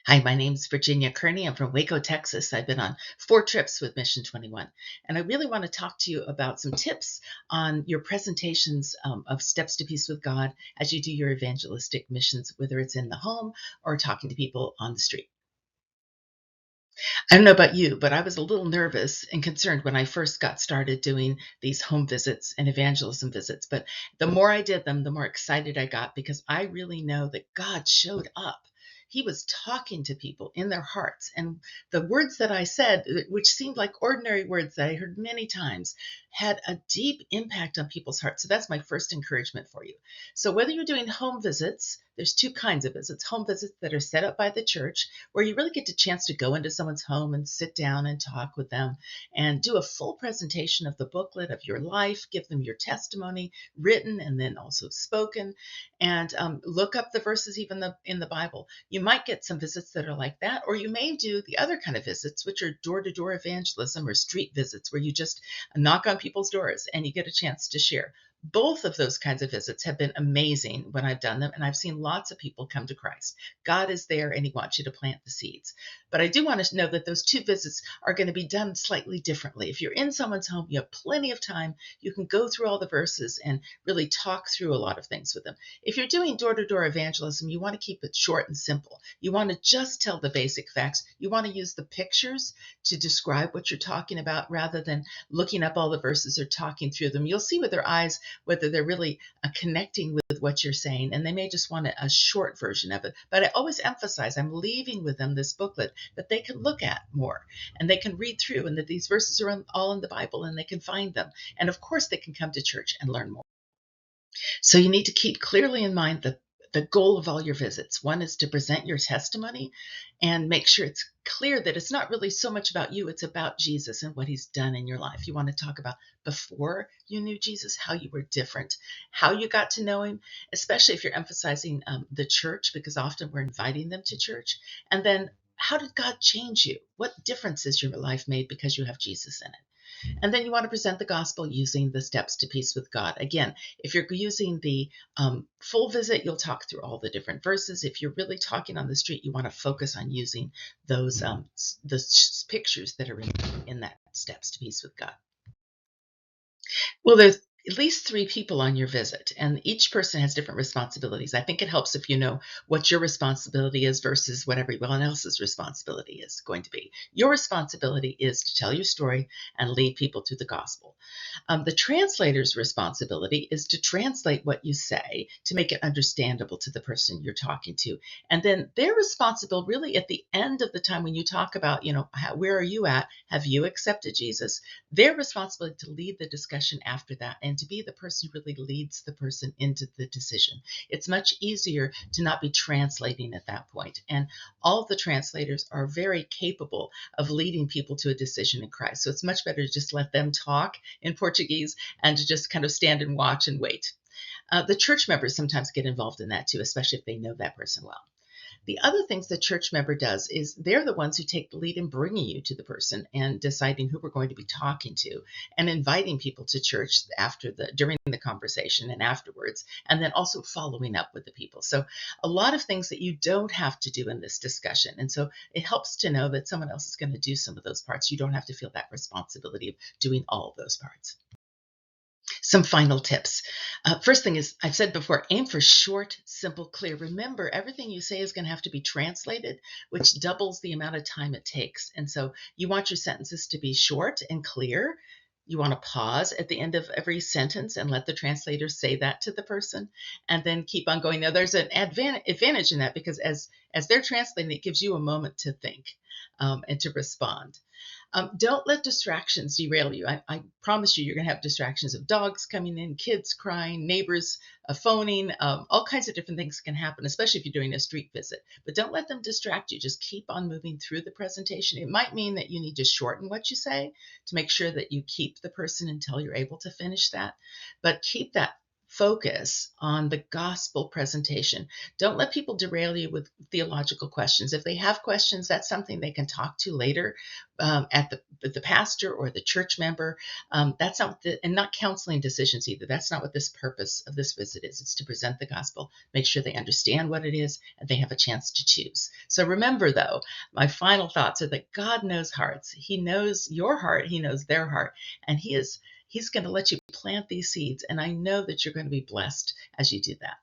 Hi, my name's Virginia Kearney. I'm from Waco, Texas. I've been on 4 trips with Mission 21. And I really want to talk to you about some tips on your presentations of Steps to Peace with God as you do your evangelistic missions, whether it's in the home or talking to people on the street. I don't know about you, but I was a little nervous and concerned when I first got started doing these home visits and evangelism visits. But the more I did them, the more excited I got because I really know that God showed up. He was talking to people in their hearts. And the words that I said, which seemed like ordinary words that I heard many times, had a deep impact on people's hearts. So that's my first encouragement for you. So whether you're doing home visits, there's 2 kinds of visits: home visits that are set up by the church, where you really get a chance to go into someone's home and sit down and talk with them and do a full presentation of the booklet of your life, give them your testimony, written and then also spoken, and look up the verses even in the Bible. You might get some visits that are like that, or you may do the other kind of visits, which are door-to-door evangelism or street visits, where you just knock on people's doors and you get a chance to share. Both of those kinds of visits have been amazing when I've done them, and I've seen lots of people come to Christ. God is there and He wants you to plant the seeds. But I do want to know that those 2 visits are going to be done slightly differently. If you're in someone's home, you have plenty of time. You can go through all the verses and really talk through a lot of things with them. If you're doing door-to-door evangelism, you want to keep it short and simple. You want to just tell the basic facts. You want to use the pictures to describe what you're talking about rather than looking up all the verses or talking through them. You'll see with their eyes whether they're really connecting with what you're saying, and they may just want a short version of it. But I always emphasize I'm leaving with them this booklet that they can look at more and they can read through, and that these verses are all in the Bible and they can find them. And of course, they can come to church and learn more. So you need to keep clearly in mind the goal of all your visits. One is to present your testimony and make sure it's clear that it's not really so much about you, it's about Jesus and what He's done in your life. You want to talk about before you knew Jesus, how you were different, how you got to know Him, especially if you're emphasizing the church, because often we're inviting them to church. And then, how did God change you? What difference has your life made because you have Jesus in it? And then you want to present the gospel using the steps to peace with God. Again, if you're using the full visit, you'll talk through all the different verses. If you're really talking on the street, you want to focus on using those the pictures that are in that steps to peace with God. Well, there's at least 3 people on your visit, and each person has different responsibilities. I think it helps if you know what your responsibility is versus what everyone else's responsibility is going to be. Your responsibility is to tell your story and lead people to the gospel. The translator's responsibility is to translate what you say to make it understandable to the person you're talking to. And then they're responsible really at the end of the time when you talk about, where are you at? Have you accepted Jesus? They're responsible to lead the discussion after that and to be the person who really leads the person into the decision. It's much easier to not be translating at that point. And all the translators are very capable of leading people to a decision in Christ. So it's much better to just let them talk in Portuguese and to just kind of stand and watch and wait. The church members sometimes get involved in that too, especially if they know that person well. The other things the church member does is they're the ones who take the lead in bringing you to the person and deciding who we're going to be talking to and inviting people to church during the conversation and afterwards, and then also following up with the people. So a lot of things that you don't have to do in this discussion. And so it helps to know that someone else is going to do some of those parts. You don't have to feel that responsibility of doing all of those parts. Some final tips. First thing is, I've said before, aim for short, simple, clear. Remember, everything you say is going to have to be translated, which doubles the amount of time it takes. And so you want your sentences to be short and clear. You want to pause at the end of every sentence and let the translator say that to the person, and then keep on going. Now, there's an advantage in that, because as they're translating, it gives you a moment to think and to respond. Don't let distractions derail you. I promise you're going to have distractions of dogs coming in, kids crying, neighbors phoning, all kinds of different things can happen, especially if you're doing a street visit. But don't let them distract you. Just keep on moving through the presentation. It might mean that you need to shorten what you say to make sure that you keep the person until you're able to finish that. But keep that focus on the gospel presentation. Don't let people derail you with theological questions. If they have questions, that's something they can talk to later. at the pastor or the church member. That's not and not counseling decisions either. That's not what this purpose of this visit is. It's to present the gospel, make sure they understand what it is, and they have a chance to choose. So remember, though, my final thoughts are that God knows hearts. He knows your heart. He knows their heart, and He's going to let you plant these seeds. And I know that you're going to be blessed as you do that.